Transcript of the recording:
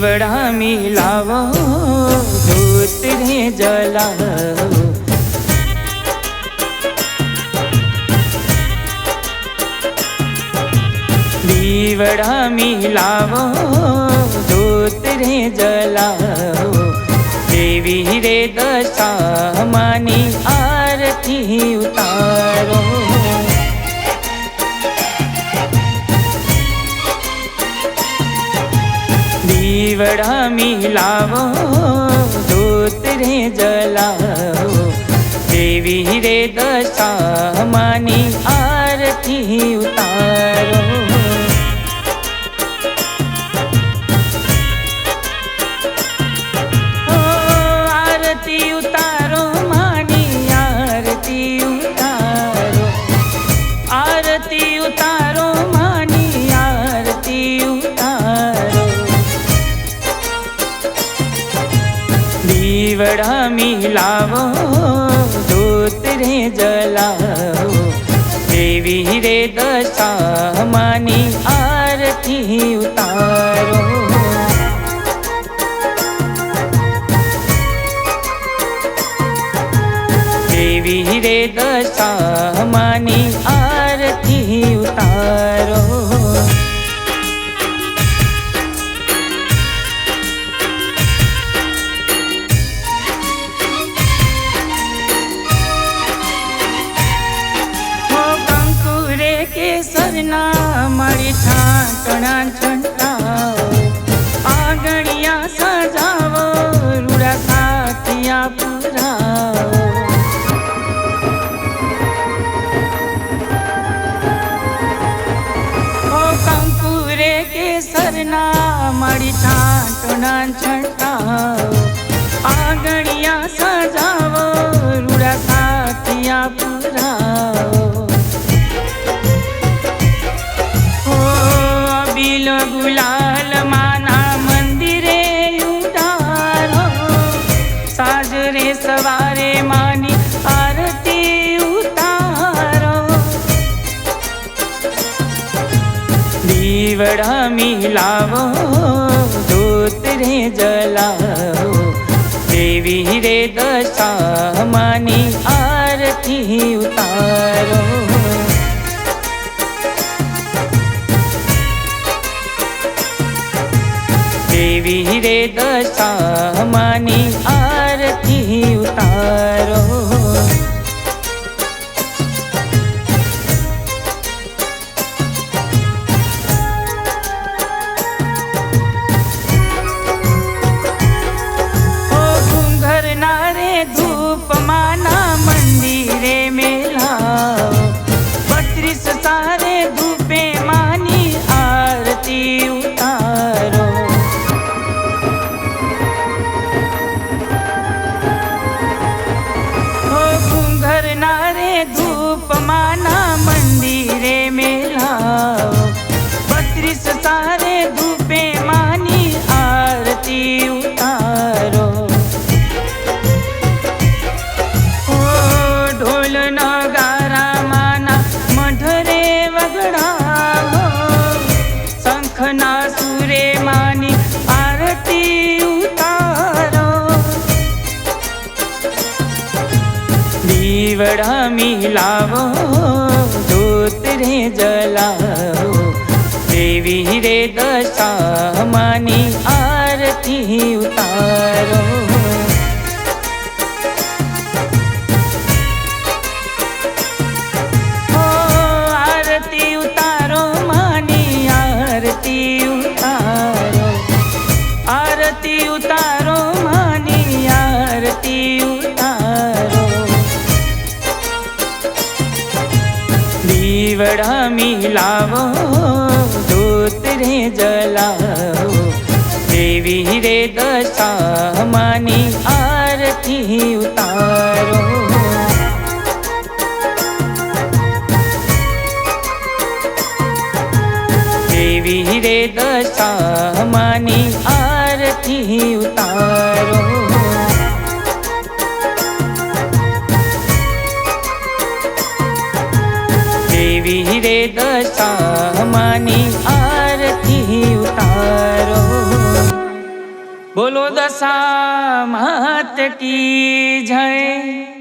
દીવડા મિલાવો ધૂત રે જલાવો દીવડા મિલાવો ધૂત રે જલાવો દેવી રે દશામાની આરતી ઉતારો દીવડા મિલાવો ધૂત રે જલાવો દેવી રે દશામાની આરતી ઉતારો આરતી ઉતારો માની આરતી ઉતારો આરતી ઉતારો માની આરતી ઉતારો દીવડા મિલાવો ધૂત રે જલાવો દેવી રે દશામાની આરતી ઉતારો દેવી રે દશામાની આરતી ઉતારો કેસરના મારી ઠાટણા છંટાવો આંગણિયા સજાવો રૂડા સાથિયા પુરાવો કંકુરે કેસરના મારી ઠાટણા છંટાવો આંગણિયા સજાવો રૂડા સાથિયા પુરાવો બીલ ગુલાલ માના મંદિરે ઉતારો સાજરે સવારે માની આરતી ઉતારો દીવડા મિલાવો ધૂત રે જલાવો દેવી રે દશામાની આરતી ઉતારો દેવી રે દશામાની આરતી ઉતારો ઘૂંઘરના રે ધૂપ માના મંદિરે મેલાવો 32 સારે ધૂપે માની આરતી ઉતારો ધૂપ માના મંદિરે મેલાવો 32 સારે ધૂપે માની આરતી ઉતારો ઢોલ નગારા માના મઢરે વગડાવો શંખના સુરે માની આરતી ઉતારો દીવડા મિલાવો ધૂત રે જલાવો દેવી રે દશામાની આરતી ઉતારો આરતી ઉતારો માની આરતી ઉતારો આરતી ઉતારો માની આરતી ઉતારો દીવડા મિલાવો ધૂત રે જલાવો દેવી રે દશામાની આરતી ઉતારો દેવી રે દશામાની આરતી ઉતારો દેવી રે દશામાની આરતી ઉતારો। बोलो दशा मात की जय।